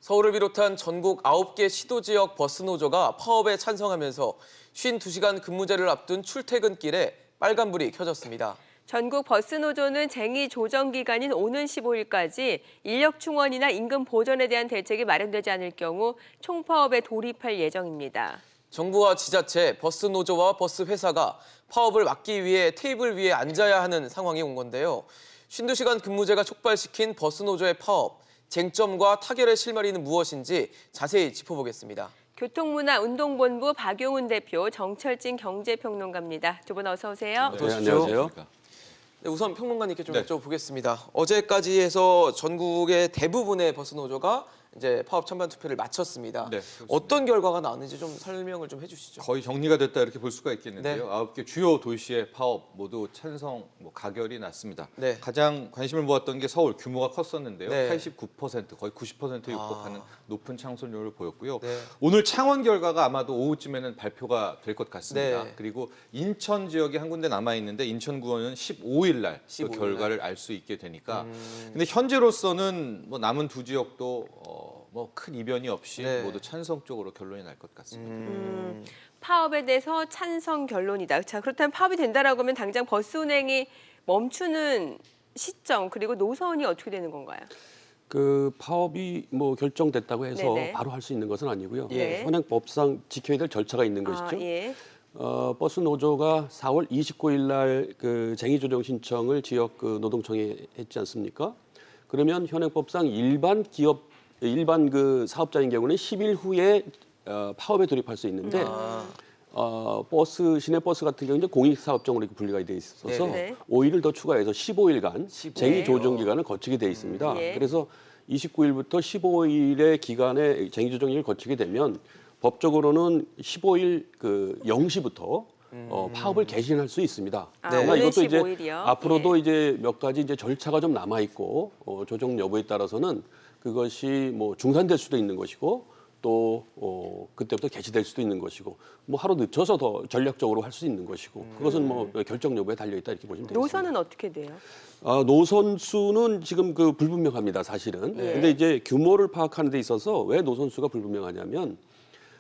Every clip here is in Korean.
서울을 비롯한 전국 9개 시도지역 버스노조가 파업에 찬성하면서 52시간 근무제를 앞둔 출퇴근길에 빨간불이 켜졌습니다. 전국 버스노조는 쟁의 조정 기간인 오는 15일까지 인력 충원이나 임금 보전에 대한 대책이 마련되지 않을 경우 총파업에 돌입할 예정입니다. 정부와 지자체, 버스노조와 버스회사가 파업을 막기 위해 테이블 위에 앉아야 하는 상황이 온 건데요. 52시간 근무제가 촉발시킨 버스노조의 파업, 쟁점과 타결의 실마리는 무엇인지 자세히 짚어보겠습니다. 교통문화운동본부 박용훈 대표, 정철진 경제평론가입니다. 두 분 어서 오세요. 네, 안녕하세요. 네, 우선 평론가님께 좀 여쭤보겠습니다. 어제까지 해서 전국의 대부분의 버스노조가 이제 파업 찬반 투표를 마쳤습니다. 네, 어떤 결과가 나왔는지 좀 설명을 좀 해주시죠. 거의 정리가 됐다 이렇게 볼 수가 있겠는데요. 네. 9개 주요 도시의 파업 모두 찬성 가결이 났습니다. 네. 가장 관심을 모았던 게 서울, 규모가 컸었는데요. 네. 89% 거의 90%에 육박하는 높은 창설률을 보였고요. 네. 오늘 창원 결과가 아마도 오후쯤에는 발표가 될 것 같습니다. 네. 그리고 인천 지역에 한 군데 남아 있는데 인천구는 15일 날 그 15일 날. 결과를 알 수 있게 되니까. 근데 현재로서는 뭐 남은 두 지역도 뭐 큰 이변이 없이 네. 모두 찬성 쪽으로 결론이 날 것 같습니다. 파업에 대해서 찬성 결론이다. 자, 그렇다면 파업이 된다라고 하면 당장 버스 운행이 멈추는 시점 그리고 노선이 어떻게 되는 건가요? 그 파업이 뭐 결정됐다고 해서 네네. 바로 할 수 있는 것은 아니고요. 예. 현행법상 지켜야 될 절차가 있는 것이죠. 예. 버스 노조가 4월 29일 날 그 쟁의 조정 신청을 지역 그 노동청에 했지 않습니까? 그러면 현행법상 일반 그 사업자인 경우는 10일 후에 파업에 돌입할 수 있는데 시내버스 같은 경우는 공익사업종으로 이렇게 분리가 돼 있어서 네네. 5일을 더 추가해서 15일간 15일. 쟁의 조정 기간을 거치게 돼 있습니다. 예. 그래서 29일부터 15일의 기간에 쟁의 조정을 거치게 되면 법적으로는 15일 그 0시부터 파업을 개시할 수 있습니다. 그러나 오늘 이것도 이제 15일이요? 앞으로도 예. 이제 몇 가지 이제 절차가 좀 남아 있고 조정 여부에 따라서는 그것이 뭐 중단될 수도 있는 것이고 또 그때부터 개시될 수도 있는 것이고 뭐 하루 늦춰서 더 전략적으로 할 수 있는 것이고 그것은 뭐 결정 여부에 달려 있다 이렇게 보시면 되겠습니다. 노선은 어떻게 돼요? 노선 수는 지금 그 불분명합니다, 사실은. 네. 근데 이제 규모를 파악하는 데 있어서 왜 노선 수가 불분명하냐면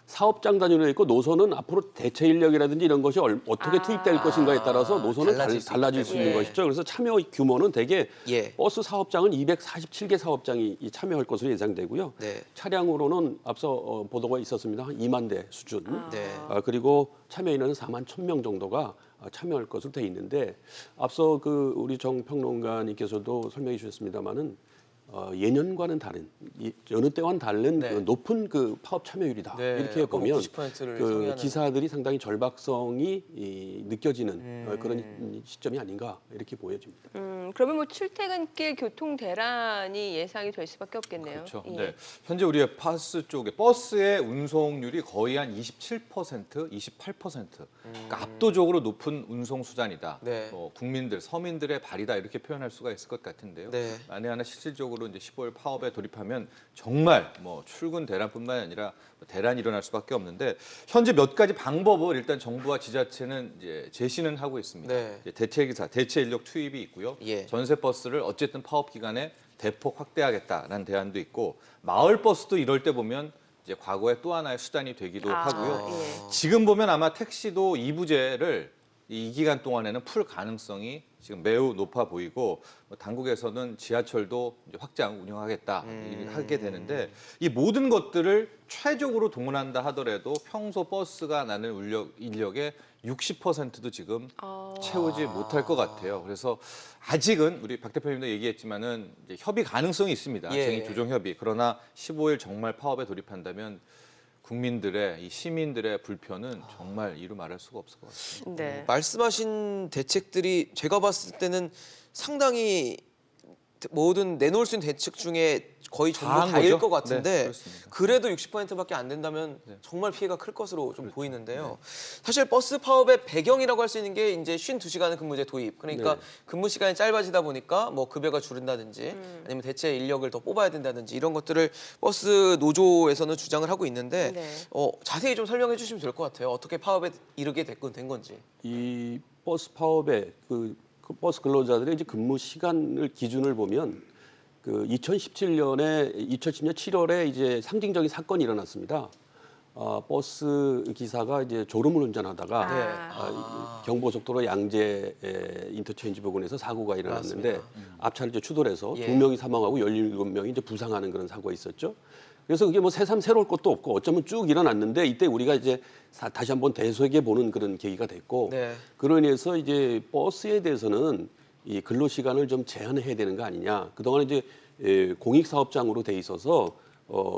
사업장 단위로 있고 노선은 앞으로 대체 인력이라든지 이런 것이 어떻게 투입될 것인가에 따라서 노선은 달라질 수 있는 때문에. 것이죠. 그래서 참여 규모는 대개 예. 버스 사업장은 247개 사업장이 참여할 것으로 예상되고요. 네. 차량으로는 앞서 보도가 있었습니다. 한 2만 대 수준. 네. 그리고 참여 인원은 4만 1,000명 정도가 참여할 것으로 돼 있는데 앞서 그 우리 정 평론가님께서도 설명해 주셨습니다마는 예년과는 다른 여느 때와는 다른 네. 그 높은 그 파업 참여율이다. 네, 이렇게 아까 보면 90%를 그 상회하는. 기사들이 상당히 절박성이 느껴지는 그런 시점이 아닌가 이렇게 보여집니다. 그러면 뭐 출퇴근길 교통 대란이 예상이 될 수밖에 없겠네요. 그렇죠. 예. 네. 현재 우리의 버스의 운송률이 거의 한 27%, 28%. 그러니까 압도적으로 높은 운송 수단이다. 네. 국민들, 서민들의 발이다 이렇게 표현할 수가 있을 것 같은데요. 네. 만에 하나 실질적으로 이제 15일 파업에 돌입하면 정말 뭐 출근 대란뿐만 아니라 대란이 일어날 수밖에 없는데 현재 몇 가지 방법을 일단 정부와 지자체는 이제 제시는 하고 있습니다. 네. 이제 대체 인력 투입이 있고요. 예. 전세 버스를 어쨌든 파업 기간에 대폭 확대하겠다라는 대안도 있고 마을 버스도 이럴 때 보면 이제 과거에 또 하나의 수단이 되기도 하고요. 예. 지금 보면 아마 택시도 2부제를 이 기간 동안에는 풀 가능성이 지금 매우 높아 보이고 당국에서는 지하철도 이제 확장 운영하겠다 하게 되는데 이 모든 것들을 최적으로 동원한다 하더라도 평소 버스가 나는 인력의 60%도 지금 채우지 못할 것 같아요. 그래서 아직은 우리 박 대표님도 얘기했지만은 이제 협의 가능성이 있습니다. 예. 쟁의 조정 협의. 그러나 15일 정말 파업에 돌입한다면 국민들의 이 시민들의 불편은 정말 이루 말할 수가 없을 것 같습니다. 네. 말씀하신 대책들이 제가 봤을 때는 상당히 모든 내놓을 수 있는 대책 중에 거의 전부 다한 다일 거죠? 것 같은데 네, 그렇습니다. 그래도 60%밖에 안 된다면 정말 피해가 클 것으로 좀 보이는데요. 사실 버스 파업의 배경이라고 할 수 있는 게 이제 52시간 근무제 도입. 그러니까 네. 근무 시간이 짧아지다 보니까 뭐 급여가 줄는다든지 아니면 대체 인력을 더 뽑아야 된다든지 이런 것들을 버스 노조에서는 주장을 하고 있는데 네. 자세히 좀 설명해 주시면 될 것 같아요. 어떻게 파업에 이르게 된 건지. 이 버스 파업에 그 버스 근로자들의 이제 근무 시간을 기준을 보면 그 2010년 7월에 이제 상징적인 사건이 일어났습니다. 버스 기사가 이제 졸음을 운전하다가 아. 경부고속도로 양재 인터체인지 부근에서 사고가 일어났는데 앞차를 이제 추돌해서 예. 2명이 사망하고 17명이 이제 부상하는 그런 사고가 있었죠. 그래서 그게 뭐 새삼 새로울 것도 없고 어쩌면 쭉 일어났는데 이때 우리가 이제 다시 한번 되새겨 보는 그런 계기가 됐고 네. 그로 인해서 이제 버스에 대해서는 이 근로 시간을 좀 제한해야 되는 거 아니냐. 그동안 이제 공익사업장으로 돼 있어서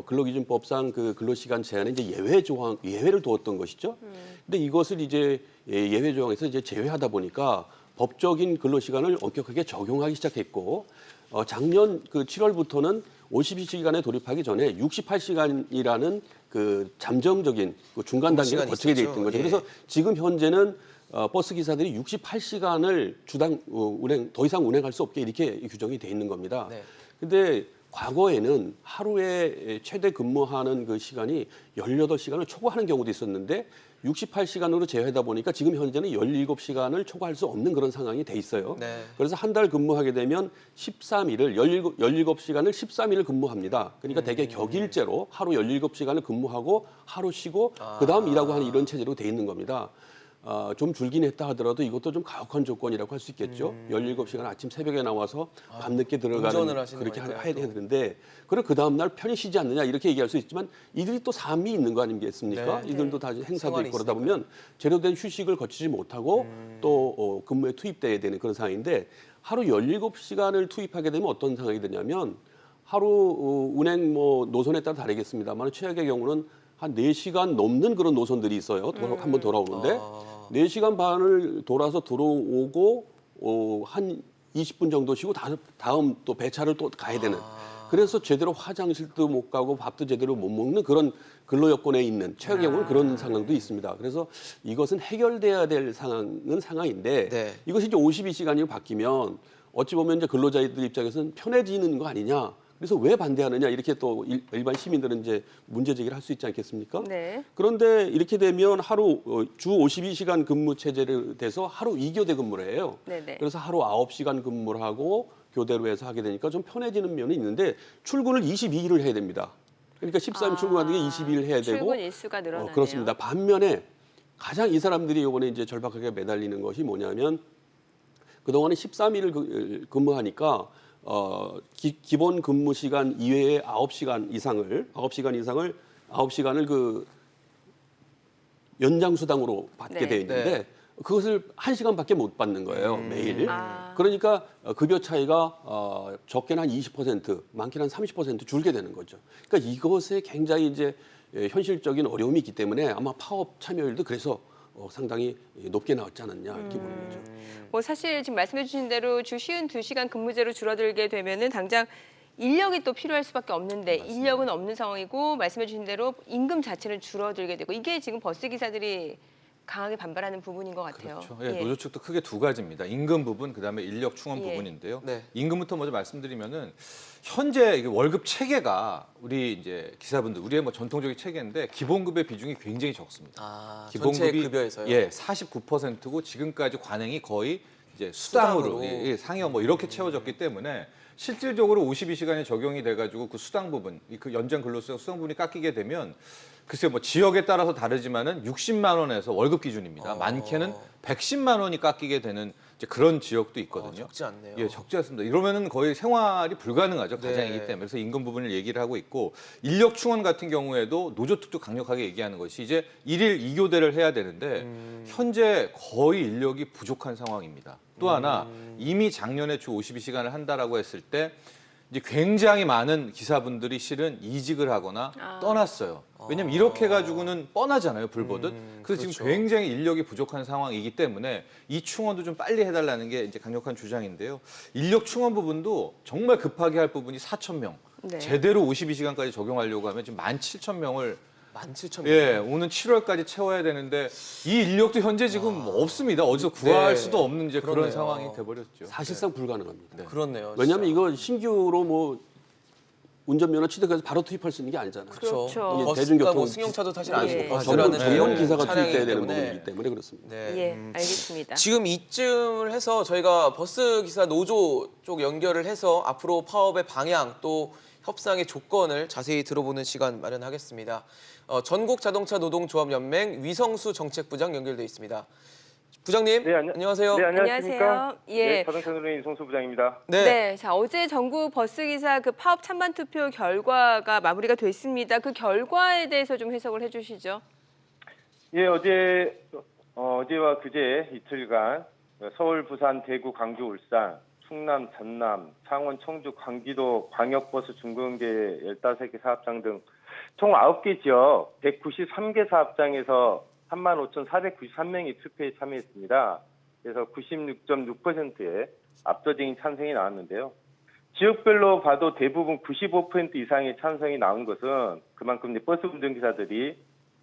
근로기준법상 그 근로시간 제한에 이제 예외를 두었던 것이죠. 근데 이것을 이제 예외 조항에서 이제 제외하다 보니까 법적인 근로시간을 엄격하게 적용하기 시작했고 작년 그 7월부터는 52시간에 돌입하기 전에 68시간이라는 그 잠정적인 그 중간 단계를 시간이 거치게 돼 있었죠. 있던 거죠. 예. 그래서 지금 현재는 버스 기사들이 68시간을 주당 더 이상 운행할 수 없게 이렇게 규정이 돼 있는 겁니다. 네. 근데 과거에는 하루에 최대 근무하는 그 시간이 18시간을 초과하는 경우도 있었는데 68시간으로 제외하다 보니까 지금 현재는 17시간을 초과할 수 없는 그런 상황이 돼 있어요. 네. 그래서 한 달 근무하게 되면 13일을 17시간을 13일을 근무합니다. 그러니까 대개 격일제로 하루 17시간을 근무하고 하루 쉬고 그다음 일하고 하는 이런 체제로 돼 있는 겁니다. 좀 줄긴 했다 하더라도 이것도 좀 가혹한 조건이라고 할 수 있겠죠. 17시간 아침 새벽에 나와서 밤늦게 들어가는 운전을 하시는 그렇게 거니까요, 해야 또. 되는데 그리고 그 다음 날 편히 쉬지 않느냐 이렇게 얘기할 수 있지만 이들이 또 삶이 있는 거 아니겠습니까? 네. 이들도 다 행사도 생활이 있고 그러다 있으니까요. 보면 제대로 된 휴식을 거치지 못하고 또 근무에 투입돼야 되는 그런 상황인데 하루 17시간을 투입하게 되면 어떤 상황이 되냐면 하루 운행 노선에 따라 다르겠습니다만 최악의 경우는 한 4시간 넘는 그런 노선들이 있어요. 한번 돌아오는데 4시간 반을 돌아서 들어오고 한 20분 정도 쉬고 다음 또 배차를 또 가야 되는. 그래서 제대로 화장실도 못 가고 밥도 제대로 못 먹는 그런 근로 여건에 있는 최악의 경우는 그런 상황도 있습니다. 그래서 이것은 해결돼야 될 상황인데 네. 이것이 이제 52시간이 바뀌면 어찌 보면 이제 근로자들 입장에서는 편해지는 거 아니냐. 그래서 왜 반대하느냐 이렇게 또 일반 시민들은 이제 문제 제기를 할 수 있지 않겠습니까? 네. 그런데 이렇게 되면 하루 주 52시간 근무 체제를 돼서 하루 2교대 근무를 해요. 네네. 그래서 하루 9시간 근무를 하고 교대로 해서 하게 되니까 좀 편해지는 면이 있는데 출근을 22일을 해야 됩니다. 그러니까 13일 출근하는 게 22일 해야 되고 출근 일수가 늘어나네요. 그렇습니다. 반면에 가장 이 사람들이 이번에 이제 절박하게 매달리는 것이 뭐냐면 그동안에 13일을 근무하니까 기본 근무 시간 이외에 9시간을 9시간을 그 연장 수당으로 받게 네. 돼 있는데 네. 그것을 1시간밖에 못 받는 거예요, 매일. 아. 그러니까 급여 차이가 적게는 한 20%, 많게는 한 30% 줄게 되는 거죠. 그러니까 이것에 굉장히 이제 현실적인 어려움이 있기 때문에 아마 파업 참여율도 그래서 상당히 높게 나왔지 않았냐 이렇게 보는 거죠. 뭐 사실 지금 말씀해 주신 대로 주 52시간 근무제로 줄어들게 되면은 당장 인력이 또 필요할 수밖에 없는데 인력은 없는 상황이고 말씀해 주신 대로 임금 자체는 줄어들게 되고 이게 지금 버스 기사들이 강하게 반발하는 부분인 것 같아요. 그렇죠. 예, 노조 측도 크게 두 가지입니다. 임금 부분, 그다음에 인력 충원 예. 부분인데요. 네. 임금부터 먼저 말씀드리면은 현재 이게 월급 체계가 우리 이제 기사분들 우리의 뭐 전통적인 체계인데 기본급의 비중이 굉장히 적습니다. 전체 급여에서요? 예, 49%고 지금까지 관행이 거의 이제 수당으로 예, 상여 뭐 이렇게 채워졌기 때문에 실질적으로 52시간이 적용이 돼가지고 그 수당 부분, 그 연장 근로수당 수당 부분이 깎이게 되면 글쎄 뭐 지역에 따라서 다르지만은 60만 원에서 월급 기준입니다. 많게는 110만 원이 깎이게 되는 이제 그런 지역도 있거든요. 적지 않네요. 예, 적지 않습니다. 이러면은 거의 생활이 불가능하죠. 가장이기 네. 때문에. 그래서 임금 부분을 얘기를 하고 있고 인력 충원 같은 경우에도 노조 측도 강력하게 얘기하는 것이 이제 1일 2교대를 해야 되는데 현재 거의 인력이 부족한 상황입니다. 또 하나 이미 작년에 주 52시간을 한다라고 했을 때 이제 굉장히 많은 기사분들이 실은 이직을 하거나 떠났어요. 왜냐면 이렇게 해가지고는 뻔하잖아요, 불보듯. 그래서 그렇죠. 지금 굉장히 인력이 부족한 상황이기 때문에 이 충원도 좀 빨리 해달라는 게 이제 강력한 주장인데요. 인력 충원 부분도 정말 급하게 할 부분이 4,000명. 네. 제대로 52시간까지 적용하려고 하면 지금 17,000명을 17,000명. 예, 오는 7월까지 채워야 되는데 이 인력도 현재 지금 없습니다. 어디서 구할 네. 수도 없는 이제 그런 그러네요. 상황이 돼버렸죠. 사실상 불가능합니다. 그렇네요. 왜냐하면 진짜. 이거 신규로 뭐 운전면허 취득해서 바로 투입할 수 있는 게 아니잖아요. 그렇죠. 이게 버스가 대중교통 뭐 승용차도 사실 안 예. 쓰고 전문 버스라는 전문 기사가 차량이기 투입돼야 되는 때문에. 부분이기 때문에 그렇습니다. 네. 예, 알겠습니다. 지금 이쯤을 해서 저희가 버스 기사 노조 쪽 연결을 해서 앞으로 파업의 방향 또 협상의 조건을 자세히 들어보는 시간 마련하겠습니다. 전국 자동차 노동조합 연맹 위성수 정책부장 연결돼 있습니다. 부장님, 네, 안녕하세요. 네, 안녕하십니까? 안녕하세요. 예. 네, 자동차 노동의 이성수 부장입니다. 네. 자, 어제 전국 버스기사 그 파업 찬반 투표 결과가 마무리가 됐습니다. 그 결과에 대해서 좀 해석을 해주시죠. 예, 어제와 그제 이틀간 서울, 부산, 대구, 광주, 울산, 충남, 전남, 창원, 청주, 광기도 광역버스 중공제 15개 사업장 등 총 9개 지역 193개 사업장에서 35,493명이 투표에 참여했습니다. 그래서 96.6%의 압도적인 찬성이 나왔는데요. 지역별로 봐도 대부분 95% 이상의 찬성이 나온 것은 그만큼 이제 버스 운전기사들이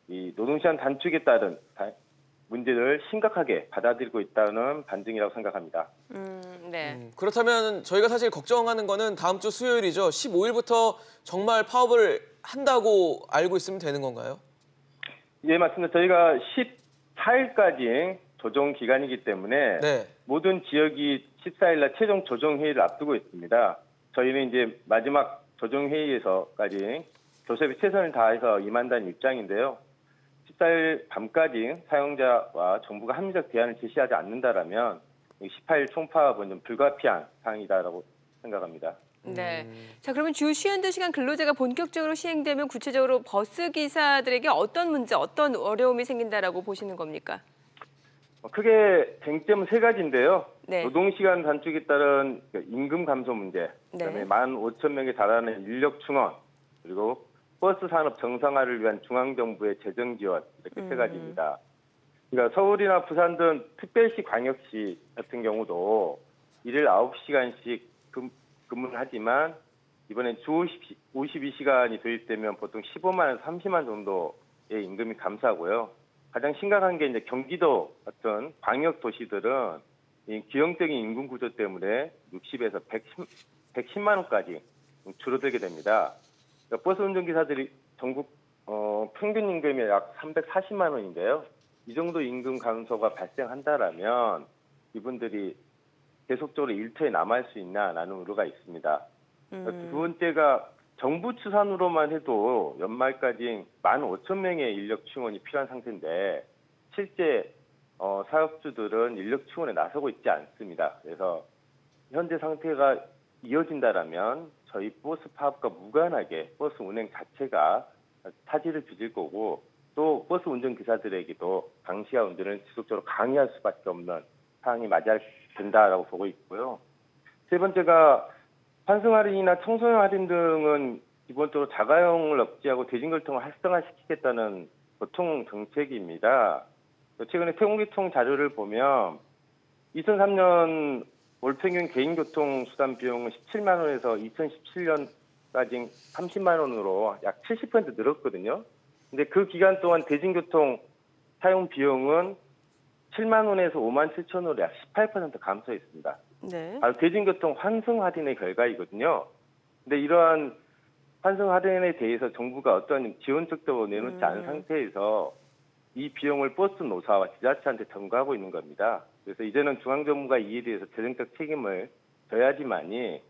이 노동시간 단축에 따른 문제를 심각하게 받아들이고 있다는 반증이라고 생각합니다. 네. 그렇다면 저희가 사실 걱정하는 거는 다음 주 수요일이죠. 15일부터 정말 파업을 한다고 알고 있으면 되는 건가요? 예, 맞습니다. 저희가 14일까지 조정 기간이기 때문에 네. 모든 지역이 14일 날 최종 조정 회의를 앞두고 있습니다. 저희는 이제 마지막 조정 회의에서까지 교섭에 최선을 다해서 임한다는 입장인데요. 14일 밤까지 사용자와 정부가 합리적 대안을 제시하지 않는다라면 18일 총파업은 좀 불가피한 상황이다라고 생각합니다. 네. 자, 그러면 주 52시간 근로제가 본격적으로 시행되면 구체적으로 버스 기사들에게 어떤 문제, 어떤 어려움이 생긴다라고 보시는 겁니까? 크게 쟁점은 세 가지인데요. 네. 노동시간 단축에 따른 임금 감소 문제, 그다음에 네. 15,000명에 달하는 인력 충원, 그리고 버스 산업 정상화를 위한 중앙정부의 재정 지원 이렇게 세 가지입니다. 그러니까 서울이나 부산 등 특별시, 광역시 같은 경우도 일일 9시간씩 근무를 하지만 이번엔 주 52시간이 도입되면 보통 15만 원에서 30만 원 정도의 임금이 감소하고요. 가장 심각한 게 이제 경기도 같은 광역 도시들은 이 기형적인 임금 구조 때문에 60에서 110만 원까지 줄어들게 됩니다. 그러니까 버스 운전기사들이 전국 평균 임금이 약 340만 원인데요. 이 정도 임금 감소가 발생한다라면 이분들이 계속적으로 일터에 남을 수 있나라는 우려가 있습니다. 두 번째가 정부 추산으로만 해도 연말까지 15,000명의 인력 충원이 필요한 상태인데 실제 사업주들은 인력 충원에 나서고 있지 않습니다. 그래서 현재 상태가 이어진다라면 저희 버스 파업과 무관하게 버스 운행 자체가 타지를 빚을 거고 또 버스 운전기사들에게도 방시간 운전을 지속적으로 강요할 수밖에 없는 상황이 맞이할 된다라고 보고 있고요. 세 번째가 환승 할인이나 청소년 할인 등은 기본적으로 자가용을 억제하고 대중교통을 활성화시키겠다는 교통 정책입니다. 최근에 태공계통 자료를 보면 2003년 월 평균 개인교통 수단 비용은 17만 원에서 2017년까지 30만 원으로 약 70% 늘었거든요. 근데 그 기간 동안 대중교통 사용 비용은 7만 원에서 5만 7천 원으로 약 18% 감소했습니다. 네. 바로 대중교통 환승 할인의 결과이거든요. 근데 이러한 환승 할인에 대해서 정부가 어떤 지원책도 내놓지 않은 상태에서 이 비용을 버스 노사와 지자체한테 전가하고 있는 겁니다. 그래서 이제는 중앙정부가 이에 대해서 재정적 책임을 져야지만이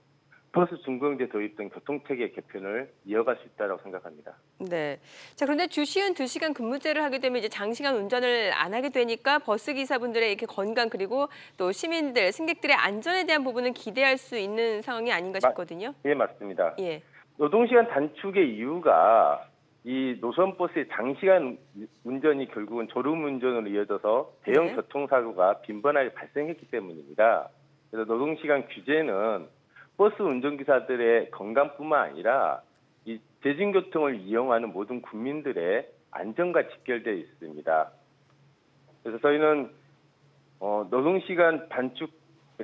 버스 중공제 도입 등 교통체계 개편을 이어갈 수 있다고 생각합니다. 네. 자, 그런데 주 52시간 근무제를 하게 되면 이제 장시간 운전을 안 하게 되니까 버스 기사분들의 이렇게 건강 그리고 또 시민들, 승객들의 안전에 대한 부분은 기대할 수 있는 상황이 아닌가 싶거든요. 예, 맞습니다. 예. 노동시간 단축의 이유가 이 노선버스의 장시간 운전이 결국은 졸음운전으로 이어져서 대형 네. 교통사고가 빈번하게 발생했기 때문입니다. 그래서 노동시간 규제는 버스 운전기사들의 건강뿐만 아니라 이 대중교통을 이용하는 모든 국민들의 안전과 직결되어 있습니다. 그래서 저희는 노동시간 단축에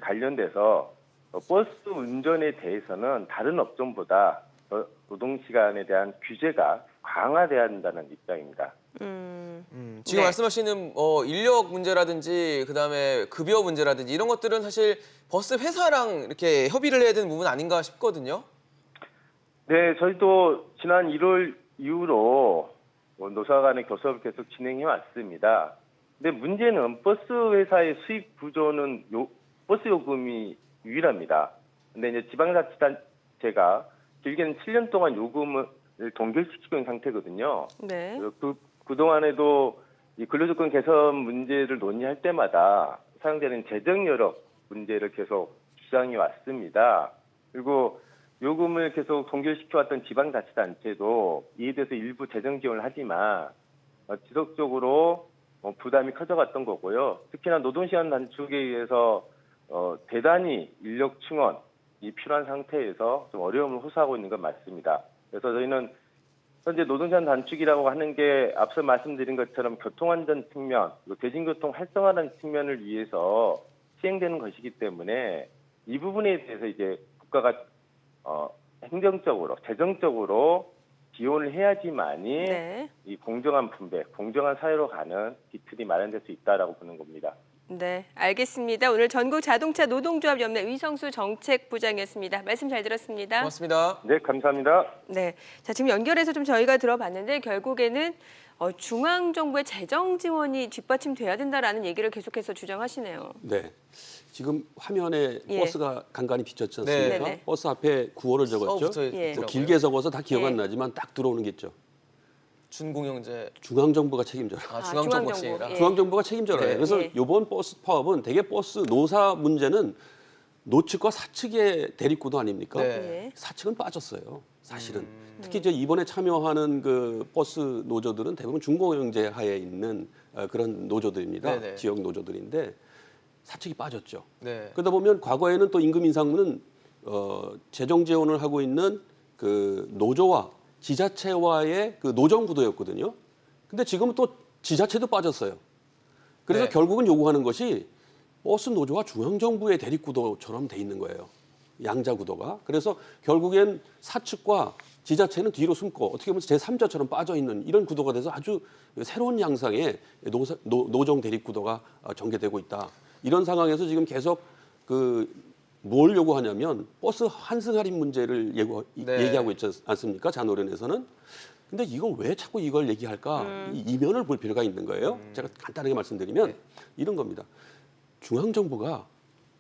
관련돼서 버스 운전에 대해서는 다른 업종보다 노동시간에 대한 규제가 강화돼야 한다는 입장입니다. 지금 네. 말씀하시는 인력 문제라든지 그다음에 급여 문제라든지 이런 것들은 사실 버스 회사랑 이렇게 협의를 해야 되는 부분 아닌가 싶거든요. 네, 저희도 지난 1월 이후로 노사 간의 교섭을 계속 진행해 왔습니다. 근데 문제는 버스 회사의 수익 구조는 버스 요금이 유일합니다. 근데 이제 지방자치단체가 길게는 7년 동안 요금을 동결시키고 있는 상태거든요. 네. 그동안에도 이 근로조건 개선 문제를 논의할 때마다 사용되는 재정 여력 문제를 계속 주장해 왔습니다. 그리고 요금을 계속 동결시켜왔던 지방자치단체도 이에 대해서 일부 재정 지원을 하지만 지속적으로 부담이 커져갔던 거고요. 특히나 노동시간 단축에 의해서 대단히 인력 충원이 필요한 상태에서 좀 어려움을 호소하고 있는 건 맞습니다. 그래서 저희는 현재 노동시간 단축이라고 하는 게 앞서 말씀드린 것처럼 교통안전 측면, 그리고 대중교통 활성화라는 측면을 위해서 시행되는 것이기 때문에 이 부분에 대해서 이제 국가가 행정적으로, 재정적으로 지원을 해야지만이 네. 이 공정한 분배, 공정한 사회로 가는 기틀이 마련될 수 있다라고 보는 겁니다. 네, 알겠습니다. 오늘 전국자동차 노동조합연맹 위성수 정책부장이었습니다. 말씀 잘 들었습니다. 고맙습니다. 네, 감사합니다. 네, 자 지금 연결해서 좀 저희가 들어봤는데 결국에는 중앙 정부의 재정 지원이 뒷받침돼야 된다라는 얘기를 계속해서 주장하시네요. 네. 지금 화면에 예. 버스가 간간히 비쳤지 않습니까? 네. 네네. 버스 앞에 구호를 적었죠. 써붙어 예. 있더라고요. 뭐 길게 적어서 다 기억 안 예. 나지만 딱 들어오는 게 있죠. 준공영제 중앙정부가 책임져라. 중앙정부 중앙정부. 시행이라. 예. 중앙정부가 책임져라. 네. 그래서 예. 이번 버스 파업은 대개 버스 노사 문제는 노측과 사측의 대립구도 아닙니까? 네. 예. 사측은 빠졌어요. 사실은. 특히 이제 이번에 참여하는 그 버스 노조들은 대부분 중공영제 하에 있는 그런 노조들입니다. 네네. 지역 노조들인데 사측이 빠졌죠. 네. 그러다 보면 과거에는 또 임금 인상은 재정 지원을 하고 있는 그 노조와 지자체와의 그 노정 구도였거든요. 근데 지금은 또 지자체도 빠졌어요. 그래서 네. 결국은 요구하는 것이 버스 노조와 중앙 정부의 대립 구도처럼 돼 있는 거예요. 양자 구도가. 그래서 결국엔 사측과 지자체는 뒤로 숨고 어떻게 보면 제3자처럼 빠져 있는 이런 구도가 돼서 아주 새로운 양상의 노정 대립 구도가 전개되고 있다. 이런 상황에서 지금 계속 뭘 요구하냐면 버스 환승 할인 문제를 네. 얘기하고 있지 않습니까? 자노련에서는. 근데 이걸 왜 자꾸 이걸 얘기할까? 이 이면을 볼 필요가 있는 거예요. 제가 간단하게 말씀드리면 이런 겁니다. 중앙정부가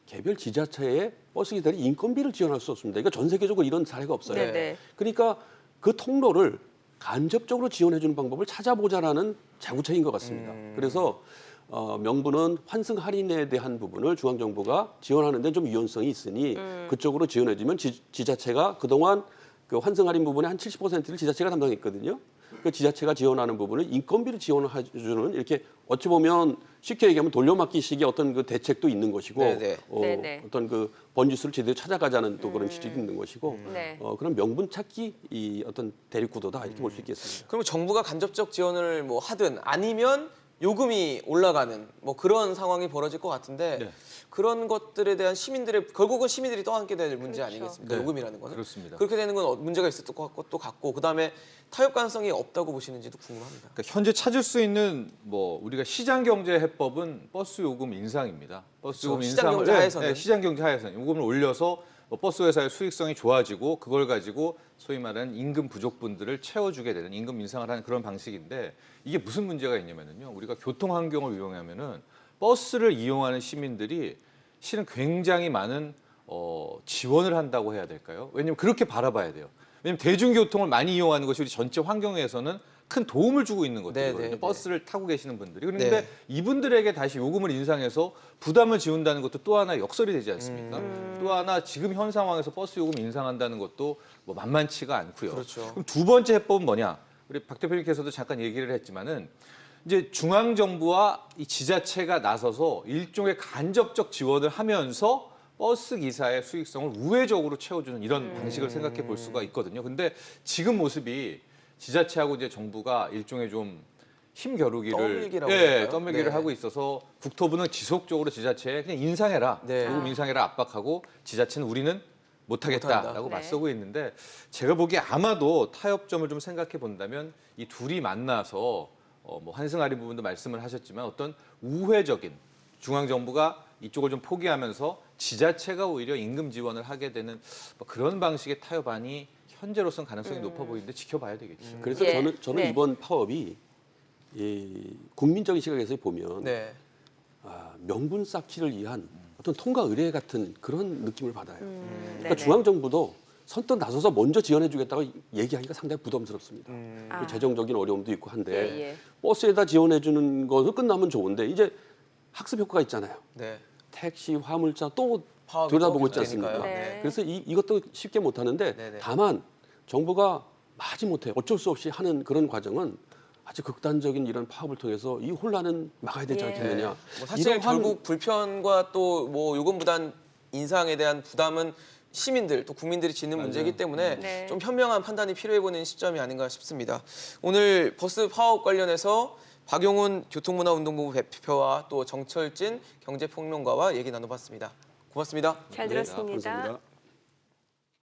개별 지자체에 버스 기사들이 인건비를 지원할 수 없습니다. 이거 전 세계적으로 이런 사례가 없어요. 네. 그러니까 그 통로를 간접적으로 지원해주는 방법을 찾아보자라는 자구책인 것 같습니다. 그래서 명분은 환승 할인에 대한 부분을 중앙정부가 지원하는 데 좀 유연성이 있으니 그쪽으로 지원해주면 지자체가 그동안 그 환승 할인 부분의 한 70%를 지자체가 담당했거든요. 그 지자체가 지원하는 부분을 인건비를 지원해주는 이렇게 어찌 보면 쉽게 얘기하면 돌려막기식의 어떤 그 대책도 있는 것이고 네네. 네네. 어떤 그 번지수를 제대로 찾아가자는 또 그런 취지도 있는 것이고 네. 그런 명분 찾기 이 어떤 대립 구도다 이렇게 볼 수 있겠습니다. 그러면 정부가 간접적 지원을 뭐 하든 아니면 요금이 올라가는 뭐 그런 상황이 벌어질 것 같은데 네. 그런 것들에 대한 시민들의 결국은 시민들이 떠안게 될 문제 그렇죠. 아니겠습니까? 네. 요금이라는 거는 그렇습니다. 그렇게 되는 건 문제가 있을 것 같고 그다음에 타협 가능성이 없다고 보시는지도 궁금합니다. 그러니까 현재 찾을 수 있는 뭐 우리가 시장 경제 해법은 버스 요금 인상입니다. 버스 요금 그렇죠. 시장 인상을 경제 하에서는. 네, 시장 경제 하에서는 요금을 올려서 뭐 버스 회사의 수익성이 좋아지고 그걸 가지고 소위 말하는 임금 부족분들을 채워주게 되는 임금 인상을 하는 그런 방식인데 이게 무슨 문제가 있냐면요. 우리가 교통 환경을 이용하면은 버스를 이용하는 시민들이 실은 굉장히 많은 지원을 한다고 해야 될까요? 왜냐하면 그렇게 바라봐야 돼요. 왜냐하면 대중교통을 많이 이용하는 것이 우리 전체 환경에서는 큰 도움을 주고 있는 것들이거든요. 네, 네, 네. 버스를 타고 계시는 분들이. 그런데 네. 이분들에게 다시 요금을 인상해서 부담을 지운다는 것도 또 하나 역설이 되지 않습니까? 또 하나 지금 현 상황에서 버스 요금 인상한다는 것도 뭐 만만치가 않고요. 그렇죠. 그럼 두 번째 해법은 뭐냐? 우리 박 대표님께서도 잠깐 얘기를 했지만은 이제 중앙 정부와 이 지자체가 나서서 일종의 간접적 지원을 하면서 버스 기사의 수익성을 우회적으로 채워주는 이런 방식을 생각해 볼 수가 있거든요. 근데 지금 모습이 지자체하고 이제 정부가 일종의 좀 힘겨루기를 떠밀기라고 할까요? 떠밀기를 네. 하고 있어서 국토부는 지속적으로 지자체에 그냥 인상해라, 네. 요금 인상해라 압박하고 지자체는 우리는 못하겠다라고 못한다. 네. 맞서고 있는데 제가 보기에 아마도 타협점을 좀 생각해 본다면 이 둘이 만나서 뭐 환승 할인 부분도 말씀을 하셨지만 어떤 우회적인 중앙 정부가 이쪽을 좀 포기하면서 지자체가 오히려 임금 지원을 하게 되는 뭐 그런 방식의 타협안이 현재로서는 가능성이 높아 보이는데 지켜봐야 되겠죠. 그래서 예. 저는 네. 이번 파업이 이 국민적인 시각에서 보면 네. 명분 쌓기를 위한 어떤 통과 의례 같은 그런 느낌을 받아요. 그러니까 네네. 중앙 정부도 선뜻 나서서 먼저 지원해주겠다고 얘기하기가 상당히 부담스럽습니다. 아. 그 재정적인 어려움도 있고 한데 예, 예. 버스에다 지원해주는 것으로 끝나면 좋은데 이제 학습 효과가 있잖아요. 네. 택시, 화물차 또 파업이 들여다보고 또 있지 않습니까? 계속되니까요. 네. 그래서 이것도 쉽게 못하는데 네네. 다만 정부가 마지못해 어쩔 수 없이 하는 그런 과정은 아주 극단적인 이런 파업을 통해서 이 혼란은 막아야 되지 예. 않겠느냐. 뭐 사실 결국 불편과 또 뭐 요금 부담 인상에 대한 부담은 시민들 또 국민들이 짓는 문제이기 때문에 네. 좀 현명한 판단이 필요해 보이는 시점이 아닌가 싶습니다. 오늘 버스 파업 관련해서 박용훈 교통문화운동본부 대표와 또 정철진 경제평론가와 얘기 나눠봤습니다. 고맙습니다. 잘 들었습니다. 감사합니다.